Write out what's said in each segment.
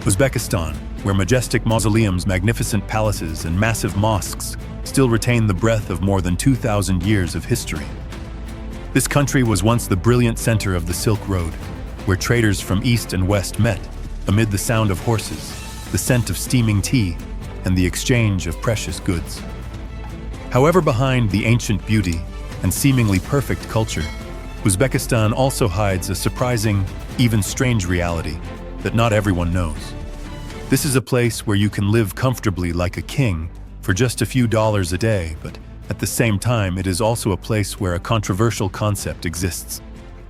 Uzbekistan, where majestic mausoleums, magnificent palaces, and massive mosques still retain the breadth of more than 2,000 years of history. This country was once the brilliant center of the Silk Road, where traders from east and west met, amid the sound of horses, the scent of steaming tea, and the exchange of precious goods. However, behind the ancient beauty and seemingly perfect culture, Uzbekistan also hides a surprising, even strange reality that not everyone knows. This is a place where you can live comfortably like a king for just a few dollars a day, but at the same time, it is also a place where a controversial concept exists.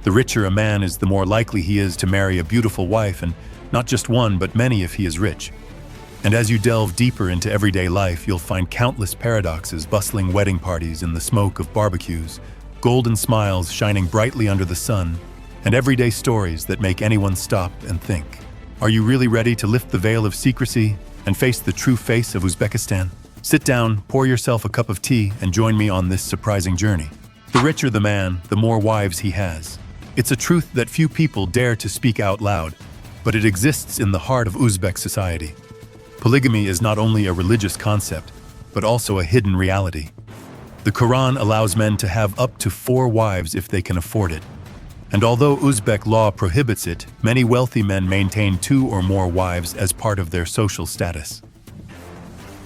The richer a man is, the more likely he is to marry a beautiful wife, and not just one, but many if he is rich. And as you delve deeper into everyday life, you'll find countless paradoxes: bustling wedding parties in the smoke of barbecues, golden smiles shining brightly under the sun, and everyday stories that make anyone stop and think. Are you really ready to lift the veil of secrecy and face the true face of Uzbekistan? Sit down, pour yourself a cup of tea, and join me on this surprising journey. The richer the man, the more wives he has. It's a truth that few people dare to speak out loud, but it exists in the heart of Uzbek society. Polygamy is not only a religious concept, but also a hidden reality. The Quran allows men to have up to 4 wives if they can afford it. And although Uzbek law prohibits it, many wealthy men maintain 2 or more wives as part of their social status.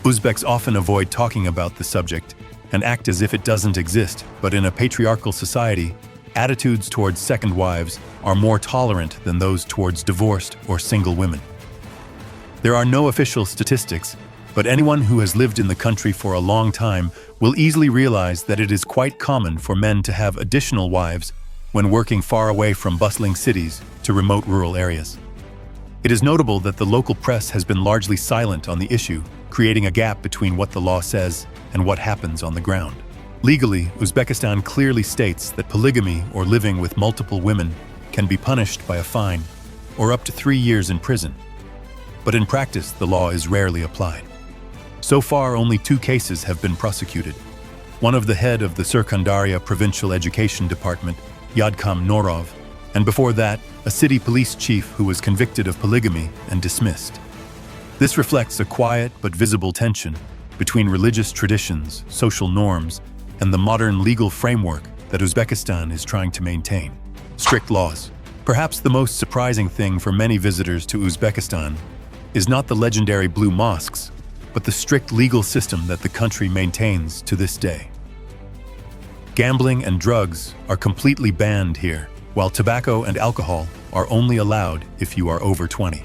Uzbeks often avoid talking about the subject and act as if it doesn't exist, but in a patriarchal society, attitudes towards second wives are more tolerant than those towards divorced or single women. There are no official statistics, but anyone who has lived in the country for a long time will easily realize that it is quite common for men to have additional wives when working far away from bustling cities to remote rural areas. It is notable that the local press has been largely silent on the issue, creating a gap between what the law says and what happens on the ground. Legally, Uzbekistan clearly states that polygamy, or living with multiple women, can be punished by a fine or up to 3 years in prison. But in practice, the law is rarely applied. So far, only 2 cases have been prosecuted. One of the head of the Surkhandarya Provincial Education Department, Yadkam Norov, and before that, a city police chief who was convicted of polygamy and dismissed. This reflects a quiet but visible tension between religious traditions, social norms, and the modern legal framework that Uzbekistan is trying to maintain. Strict laws. Perhaps the most surprising thing for many visitors to Uzbekistan is not the legendary blue mosques, but the strict legal system that the country maintains to this day. Gambling and drugs are completely banned here, while tobacco and alcohol are only allowed if you are over 20.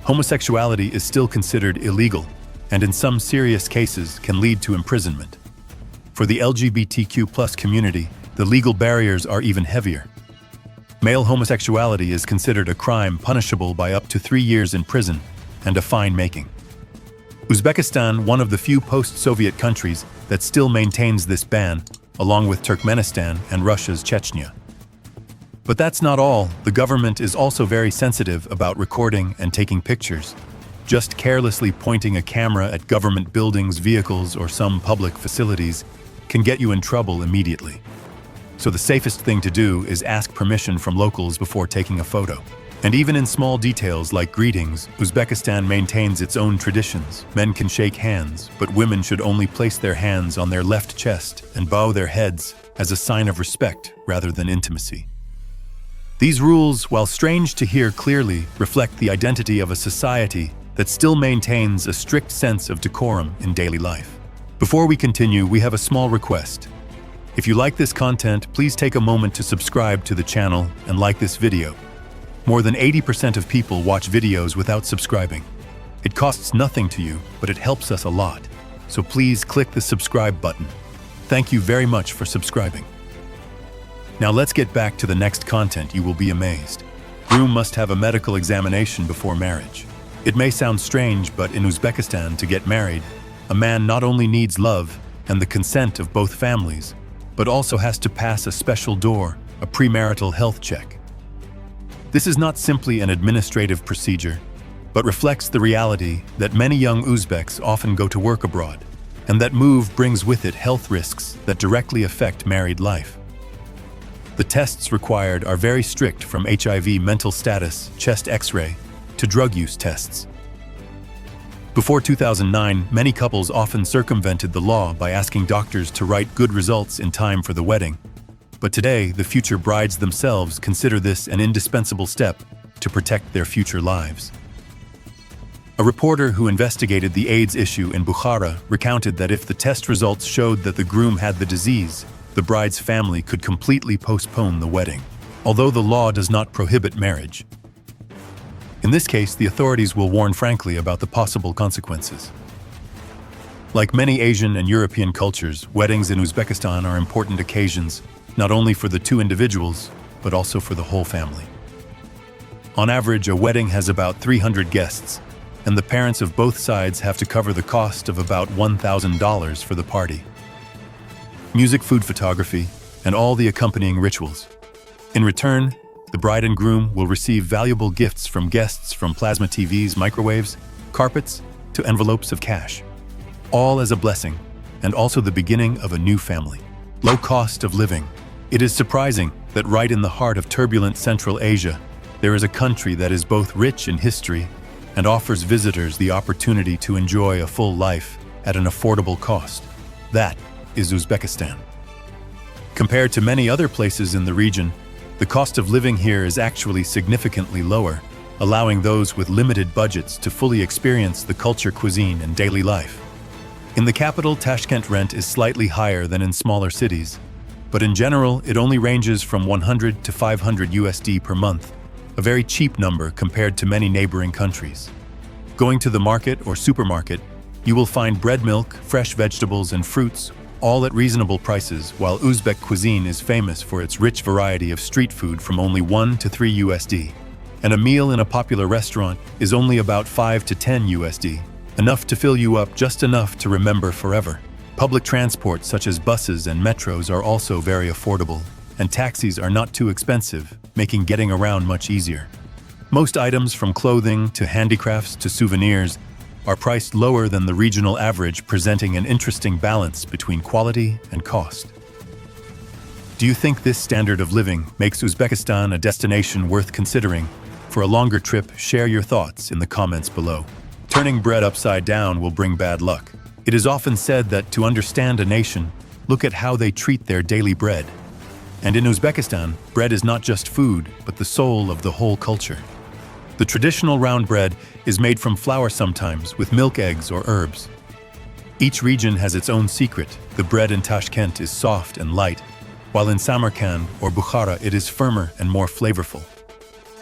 Homosexuality is still considered illegal, and in some serious cases can lead to imprisonment. For the LGBTQ+ community, the legal barriers are even heavier. Male homosexuality is considered a crime punishable by up to 3 years in prison and a fine making. Uzbekistan, one of the few post-Soviet countries that still maintains this ban, along with Turkmenistan and Russia's Chechnya. But that's not all. The government is also very sensitive about recording and taking pictures. Just carelessly pointing a camera at government buildings, vehicles, or some public facilities can get you in trouble immediately. So the safest thing to do is ask permission from locals before taking a photo. And even in small details like greetings, Uzbekistan maintains its own traditions. Men can shake hands, but women should only place their hands on their left chest and bow their heads as a sign of respect rather than intimacy. These rules, while strange to hear clearly, reflect the identity of a society that still maintains a strict sense of decorum in daily life. Before we continue, we have a small request. If you like this content, please take a moment to subscribe to the channel and like this video. More than 80% of people watch videos without subscribing. It costs nothing to you, but it helps us a lot. So please click the subscribe button. Thank you very much for subscribing. Now let's get back to the next content. You will be amazed. Groom must have a medical examination before marriage. It may sound strange, but in Uzbekistan, to get married, a man not only needs love and the consent of both families, but also has to pass a special door, a premarital health check. This is not simply an administrative procedure, but reflects the reality that many young Uzbeks often go to work abroad, and that move brings with it health risks that directly affect married life. The tests required are very strict, from HIV mental status, chest X-ray, to drug use tests. Before 2009, many couples often circumvented the law by asking doctors to write good results in time for the wedding. But today, the future brides themselves consider this an indispensable step to protect their future lives. A reporter who investigated the AIDS issue in Bukhara recounted that if the test results showed that the groom had the disease, the bride's family could completely postpone the wedding, although the law does not prohibit marriage. In this case, the authorities will warn frankly about the possible consequences. Like many Asian and European cultures, weddings in Uzbekistan are important occasions, not only for the two individuals, but also for the whole family. On average, a wedding has about 300 guests, and the parents of both sides have to cover the cost of about $1,000 for the party. Music, food, photography, and all the accompanying rituals. In return, the bride and groom will receive valuable gifts from guests, from plasma TVs, microwaves, carpets, to envelopes of cash. All as a blessing, and also the beginning of a new family. Low cost of living. It is surprising that right in the heart of turbulent Central Asia, there is a country that is both rich in history and offers visitors the opportunity to enjoy a full life at an affordable cost. That is Uzbekistan. Compared to many other places in the region, the cost of living here is actually significantly lower, allowing those with limited budgets to fully experience the culture, cuisine, and daily life. In the capital, Tashkent, rent is slightly higher than in smaller cities, but in general, it only ranges from 100 to 500 USD per month, a very cheap number compared to many neighboring countries. Going to the market or supermarket, you will find bread, milk, fresh vegetables, and fruits, all at reasonable prices, while Uzbek cuisine is famous for its rich variety of street food from only 1 to 3 USD. And a meal in a popular restaurant is only about 5 to 10 USD, enough to fill you up, just enough to remember forever. Public transport such as buses and metros are also very affordable, and taxis are not too expensive, making getting around much easier. Most items, from clothing to handicrafts to souvenirs, are priced lower than the regional average, presenting an interesting balance between quality and cost. Do you think this standard of living makes Uzbekistan a destination worth considering? For a longer trip, share your thoughts in the comments below. Turning bread upside down will bring bad luck. It is often said that to understand a nation, look at how they treat their daily bread. And in Uzbekistan, bread is not just food, but the soul of the whole culture. The traditional round bread is made from flour, sometimes with milk, eggs, or herbs. Each region has its own secret. The bread in Tashkent is soft and light, while in Samarkand or Bukhara it is firmer and more flavorful.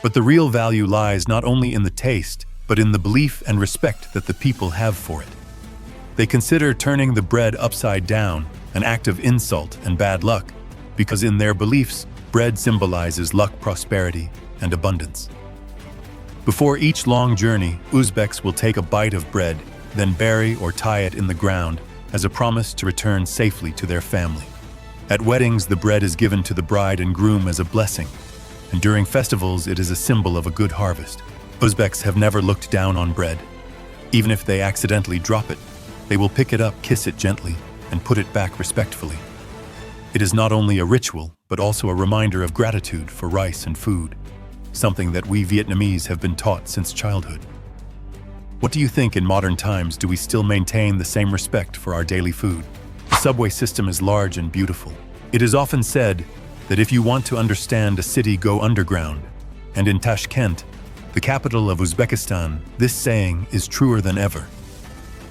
But the real value lies not only in the taste, but in the belief and respect that the people have for it. They consider turning the bread upside down an act of insult and bad luck, because in their beliefs, bread symbolizes luck, prosperity, and abundance. Before each long journey, Uzbeks will take a bite of bread, then bury or tie it in the ground as a promise to return safely to their family. At weddings, the bread is given to the bride and groom as a blessing, and during festivals, it is a symbol of a good harvest. Uzbeks have never looked down on bread. Even if they accidentally drop it, they will pick it up, kiss it gently, and put it back respectfully. It is not only a ritual, but also a reminder of gratitude for rice and food, something that we Vietnamese have been taught since childhood. What do you think? In modern times, do we still maintain the same respect for our daily food? The subway system is large and beautiful. It is often said that if you want to understand a city, go underground. And in Tashkent, the capital of Uzbekistan, this saying is truer than ever.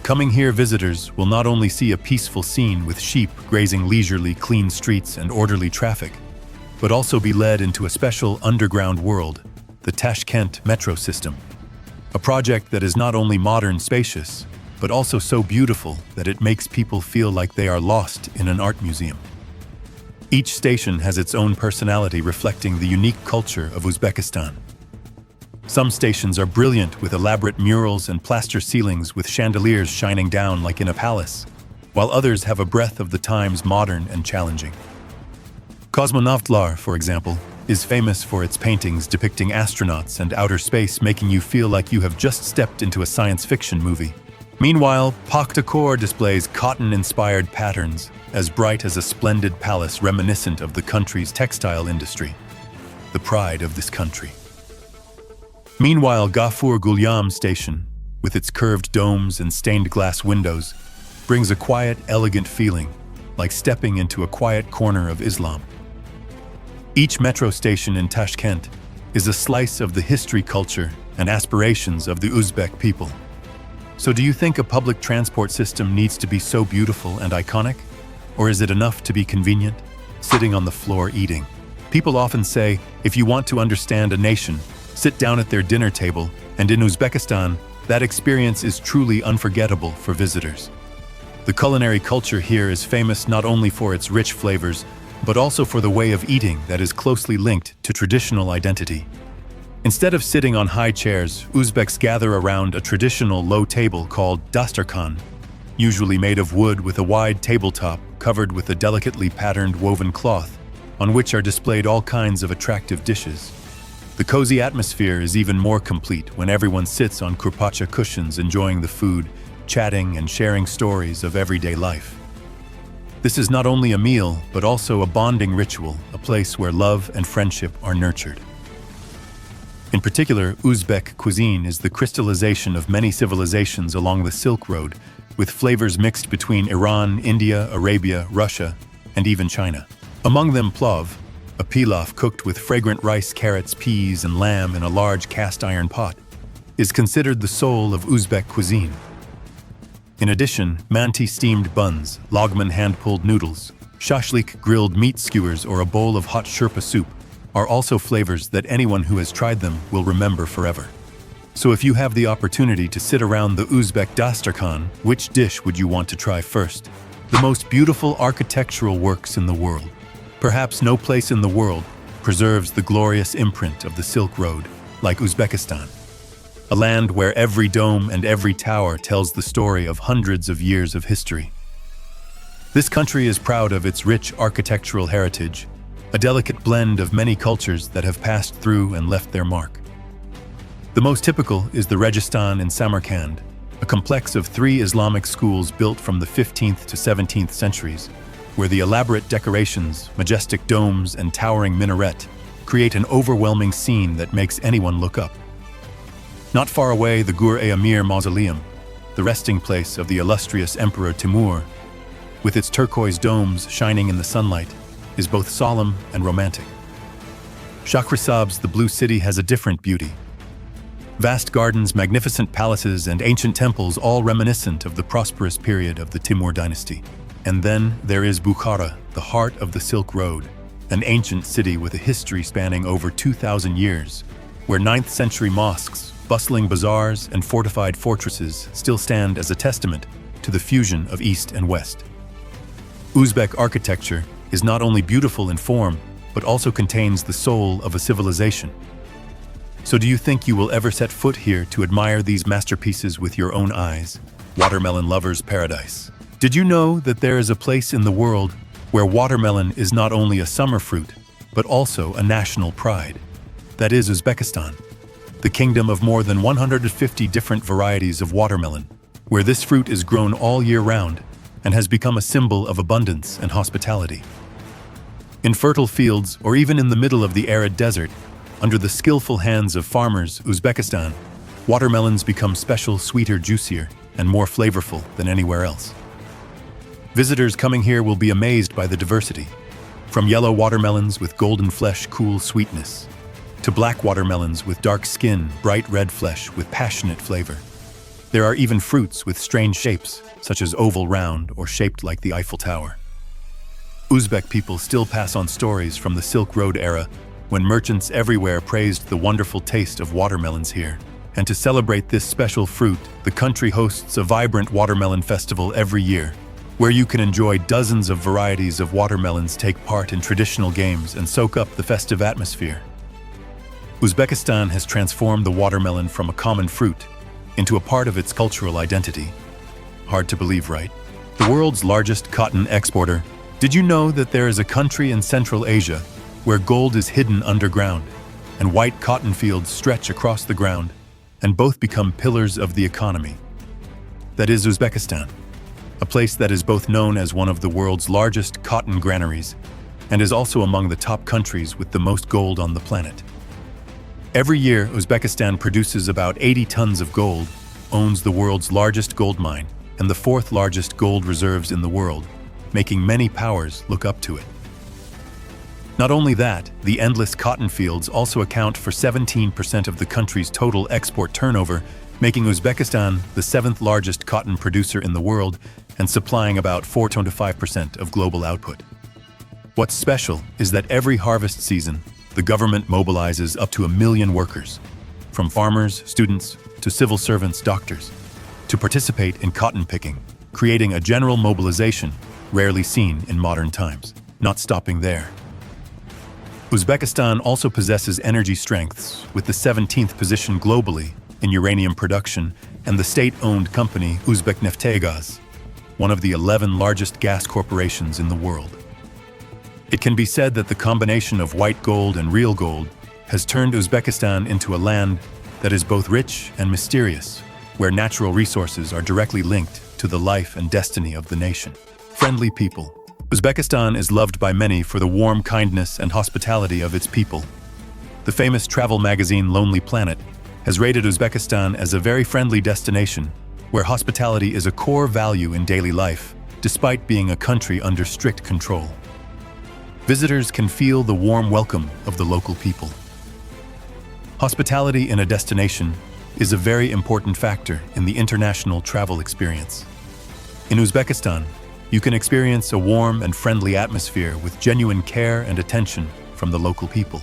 Coming here, visitors will not only see a peaceful scene with sheep grazing leisurely, clean streets, and orderly traffic, but also be led into a special underground world, the Tashkent metro system. A project that is not only modern, spacious, but also so beautiful that it makes people feel like they are lost in an art museum. Each station has its own personality, reflecting the unique culture of Uzbekistan. Some stations are brilliant with elaborate murals and plaster ceilings with chandeliers shining down like in a palace, while others have a breath of the times, modern and challenging. Cosmonavtlar, for example, is famous for its paintings depicting astronauts and outer space, making you feel like you have just stepped into a science fiction movie. Meanwhile, Paktakor displays cotton-inspired patterns, as bright as a splendid palace, reminiscent of the country's textile industry, the pride of this country. Meanwhile, Gafur Gulyam Station, with its curved domes and stained glass windows, brings a quiet, elegant feeling, like stepping into a quiet corner of Islam. Each metro station in Tashkent is a slice of the history, culture, and aspirations of the Uzbek people. So do you think a public transport system needs to be so beautiful and iconic? Or is it enough to be convenient, sitting on the floor eating? People often say, if you want to understand a nation, sit down at their dinner table, and in Uzbekistan, that experience is truly unforgettable for visitors. The culinary culture here is famous not only for its rich flavors, but also for the way of eating that is closely linked to traditional identity. Instead of sitting on high chairs, Uzbeks gather around a traditional low table called dasturkhan, usually made of wood with a wide tabletop covered with a delicately patterned woven cloth, on which are displayed all kinds of attractive dishes. The cozy atmosphere is even more complete when everyone sits on kurpacha cushions enjoying the food, chatting and sharing stories of everyday life. This is not only a meal, but also a bonding ritual, a place where love and friendship are nurtured. In particular, Uzbek cuisine is the crystallization of many civilizations along the Silk Road, with flavors mixed between Iran, India, Arabia, Russia, and even China. Among them plov, a pilaf cooked with fragrant rice, carrots, peas, and lamb in a large cast-iron pot, is considered the soul of Uzbek cuisine. In addition, manti steamed buns, lagman hand-pulled noodles, shashlik grilled meat skewers, or a bowl of hot shurpa soup are also flavors that anyone who has tried them will remember forever. So if you have the opportunity to sit around the Uzbek dasturkhan, which dish would you want to try first? The most beautiful architectural works in the world. Perhaps no place in the world preserves the glorious imprint of the Silk Road like Uzbekistan, a land where every dome and every tower tells the story of hundreds of years of history. This country is proud of its rich architectural heritage, a delicate blend of many cultures that have passed through and left their mark. The most typical is the Registan in Samarkand, a complex of 3 Islamic schools built from the 15th to 17th centuries, where the elaborate decorations, majestic domes, and towering minaret create an overwhelming scene that makes anyone look up. Not far away, the Gur-e-Amir Mausoleum, the resting place of the illustrious Emperor Timur, with its turquoise domes shining in the sunlight, is both solemn and romantic. Shahrisabz, the Blue City, has a different beauty. Vast gardens, magnificent palaces, and ancient temples, all reminiscent of the prosperous period of the Timur dynasty. And then there is Bukhara, the heart of the Silk Road, an ancient city with a history spanning over 2,000 years, where 9th century mosques, bustling bazaars, and fortified fortresses still stand as a testament to the fusion of East and West. Uzbek architecture is not only beautiful in form, but also contains the soul of a civilization. So do you think you will ever set foot here to admire these masterpieces with your own eyes? Watermelon lovers' paradise. Did you know that there is a place in the world where watermelon is not only a summer fruit, but also a national pride? That is Uzbekistan, the kingdom of more than 150 different varieties of watermelon, where this fruit is grown all year round and has become a symbol of abundance and hospitality. In fertile fields, or even in the middle of the arid desert, under the skillful hands of farmers, Uzbekistan, watermelons become special, sweeter, juicier, and more flavorful than anywhere else. Visitors coming here will be amazed by the diversity, from yellow watermelons with golden flesh, cool sweetness, to black watermelons with dark skin, bright red flesh with passionate flavor. There are even fruits with strange shapes, such as oval round or shaped like the Eiffel Tower. Uzbek people still pass on stories from the Silk Road era when merchants everywhere praised the wonderful taste of watermelons here. And to celebrate this special fruit, the country hosts a vibrant watermelon festival every year, where you can enjoy dozens of varieties of watermelons, take part in traditional games, and soak up the festive atmosphere. Uzbekistan has transformed the watermelon from a common fruit into a part of its cultural identity. Hard to believe, right? The world's largest cotton exporter. Did you know that there is a country in Central Asia where gold is hidden underground and white cotton fields stretch across the ground and both become pillars of the economy? That is Uzbekistan, a place that is both known as one of the world's largest cotton granaries and is also among the top countries with the most gold on the planet. Every year, Uzbekistan produces about 80 tons of gold, owns the world's largest gold mine, and the fourth largest gold reserves in the world, making many powers look up to it. Not only that, the endless cotton fields also account for 17% of the country's total export turnover, making Uzbekistan the seventh largest cotton producer in the world and supplying about 4 to 5% of global output. What's special is that every harvest season, the government mobilizes up to 1 million workers, from farmers, students, to civil servants, doctors, to participate in cotton picking, creating a general mobilization rarely seen in modern times. Not stopping there. Uzbekistan also possesses energy strengths, with the 17th position globally in uranium production and the state-owned company Uzbekneftgaz, one of the 11 largest gas corporations in the world. It can be said that the combination of white gold and real gold has turned Uzbekistan into a land that is both rich and mysterious, where natural resources are directly linked to the life and destiny of the nation. Friendly people. Uzbekistan is loved by many for the warm kindness and hospitality of its people. The famous travel magazine Lonely Planet has rated Uzbekistan as a very friendly destination, where hospitality is a core value in daily life, despite being a country under strict control. Visitors can feel the warm welcome of the local people. Hospitality in a destination is a very important factor in the international travel experience. In Uzbekistan, you can experience a warm and friendly atmosphere with genuine care and attention from the local people.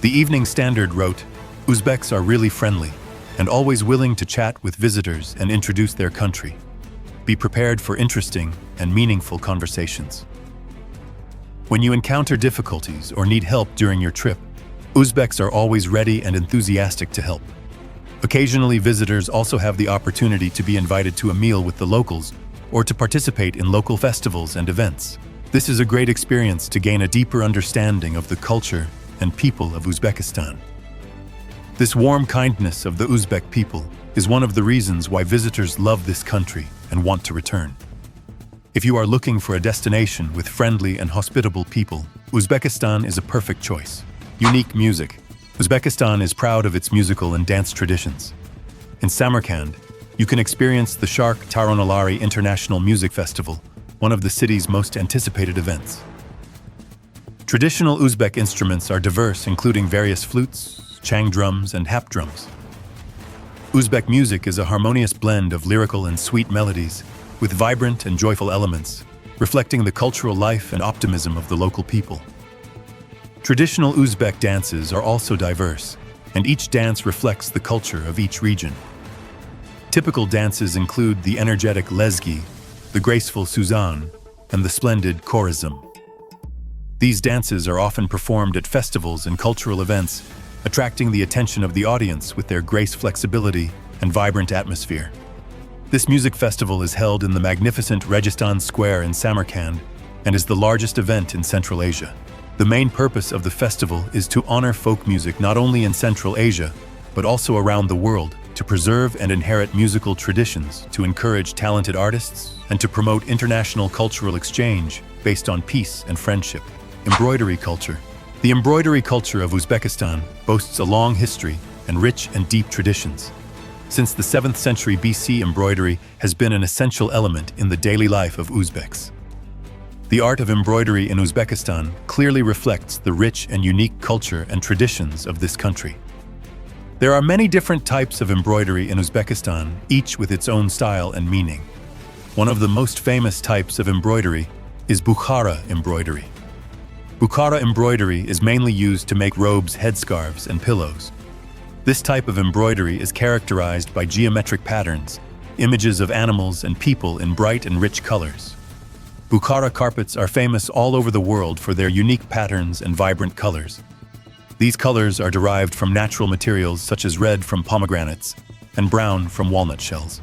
The Evening Standard wrote, "Uzbeks are really friendly and always willing to chat with visitors and introduce their country. Be prepared for interesting and meaningful conversations." When you encounter difficulties or need help during your trip, Uzbeks are always ready and enthusiastic to help. Occasionally, visitors also have the opportunity to be invited to a meal with the locals or to participate in local festivals and events. This is a great experience to gain a deeper understanding of the culture and people of Uzbekistan. This warm kindness of the Uzbek people is one of the reasons why visitors love this country and want to return. If you are looking for a destination with friendly and hospitable people, Uzbekistan is a perfect choice. Unique music. Uzbekistan is proud of its musical and dance traditions. In Samarkand, you can experience the Shark Taronalari International Music Festival, one of the city's most anticipated events. Traditional Uzbek instruments are diverse, including various flutes, chang drums, and hap drums. Uzbek music is a harmonious blend of lyrical and sweet melodies, with vibrant and joyful elements, reflecting the cultural life and optimism of the local people. Traditional Uzbek dances are also diverse, and each dance reflects the culture of each region. Typical dances include the energetic lezgi, the graceful suzan, and the splendid khorizm. These dances are often performed at festivals and cultural events, attracting the attention of the audience with their grace, flexibility, and vibrant atmosphere. This music festival is held in the magnificent Registan Square in Samarkand and is the largest event in Central Asia. The main purpose of the festival is to honor folk music not only in Central Asia, but also around the world, to preserve and inherit musical traditions, to encourage talented artists, and to promote international cultural exchange based on peace and friendship. Embroidery culture. The embroidery culture of Uzbekistan boasts a long history and rich and deep traditions. Since the 7th century BC, embroidery has been an essential element in the daily life of Uzbeks. The art of embroidery in Uzbekistan clearly reflects the rich and unique culture and traditions of this country. There are many different types of embroidery in Uzbekistan, each with its own style and meaning. One of the most famous types of embroidery is Bukhara embroidery. Bukhara embroidery is mainly used to make robes, headscarves, and pillows. This type of embroidery is characterized by geometric patterns, images of animals and people in bright and rich colors. Bukhara carpets are famous all over the world for their unique patterns and vibrant colors. These colors are derived from natural materials such as red from pomegranates and brown from walnut shells.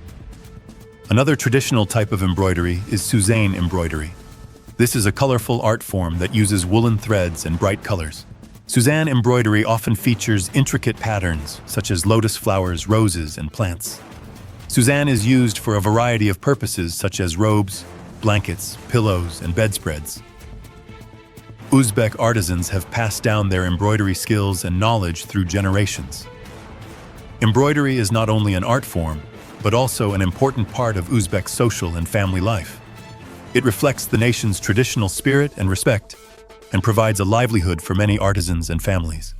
Another traditional type of embroidery is suzane embroidery. This is a colorful art form that uses woolen threads and bright colors. Suzane embroidery often features intricate patterns such as lotus flowers, roses, and plants. Suzane is used for a variety of purposes such as robes, blankets, pillows, and bedspreads. Uzbek artisans have passed down their embroidery skills and knowledge through generations. Embroidery is not only an art form, but also an important part of Uzbek social and family life. It reflects the nation's traditional spirit and respect, and provides a livelihood for many artisans and families.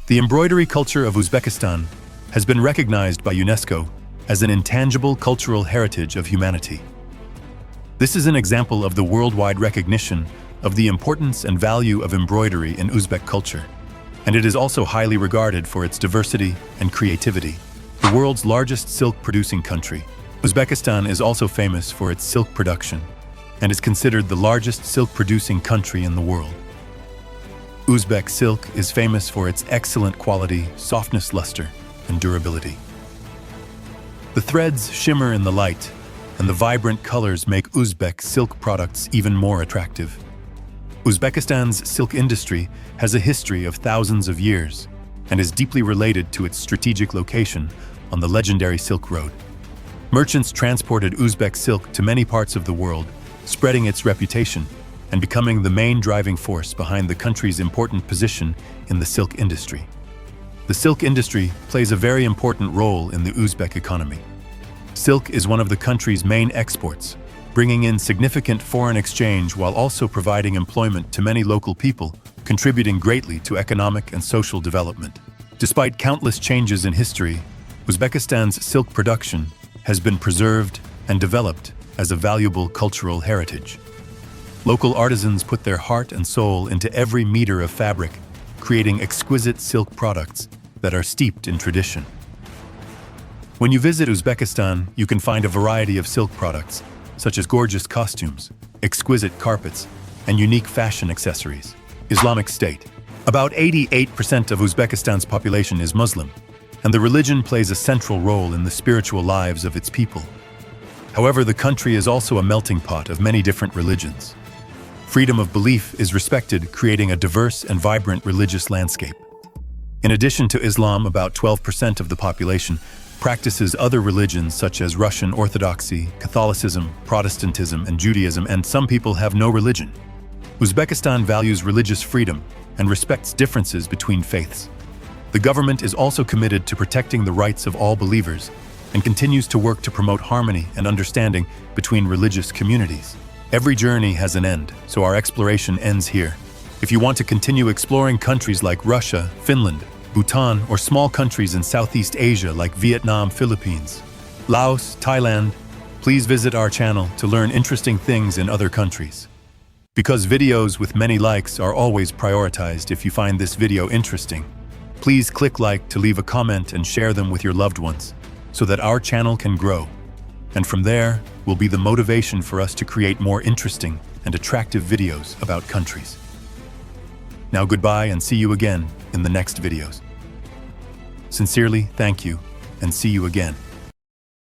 The embroidery culture of Uzbekistan has been recognized by UNESCO as an intangible cultural heritage of humanity. This is an example of the worldwide recognition of the importance and value of embroidery in Uzbek culture, and it is also highly regarded for its diversity and creativity. The world's largest silk-producing country, Uzbekistan is also famous for its silk production and is considered the largest silk-producing country in the world. Uzbek silk is famous for its excellent quality, softness, luster, and durability. The threads shimmer in the light, and the vibrant colors make Uzbek silk products even more attractive. Uzbekistan's silk industry has a history of thousands of years and is deeply related to its strategic location on the legendary Silk Road. Merchants transported Uzbek silk to many parts of the world, spreading its reputation and becoming the main driving force behind the country's important position in the silk industry. The silk industry plays a very important role in the Uzbek economy. Silk is one of the country's main exports, bringing in significant foreign exchange while also providing employment to many local people, contributing greatly to economic and social development. Despite countless changes in history, Uzbekistan's silk production has been preserved and developed as a valuable cultural heritage. Local artisans put their heart and soul into every meter of fabric, creating exquisite silk products that are steeped in tradition. When you visit Uzbekistan, you can find a variety of silk products, such as gorgeous costumes, exquisite carpets, and unique fashion accessories. Islamic State. About 88% of Uzbekistan's population is Muslim, and the religion plays a central role in the spiritual lives of its people. However, the country is also a melting pot of many different religions. Freedom of belief is respected, creating a diverse and vibrant religious landscape. In addition to Islam, about 12% of the population practices other religions such as Russian Orthodoxy, Catholicism, Protestantism, and Judaism, and some people have no religion. Uzbekistan values religious freedom and respects differences between faiths. The government is also committed to protecting the rights of all believers and continues to work to promote harmony and understanding between religious communities. Every journey has an end, so our exploration ends here. If you want to continue exploring countries like Russia, Finland, Bhutan, or small countries in Southeast Asia like Vietnam, Philippines, Laos, Thailand, please visit our channel to learn interesting things in other countries. Because videos with many likes are always prioritized, if you find this video interesting, please click like to leave a comment and share them with your loved ones so that our channel can grow. And from there will be the motivation for us to create more interesting and attractive videos about countries. Now goodbye and see you again in the next videos. Sincerely, thank you, and see you again.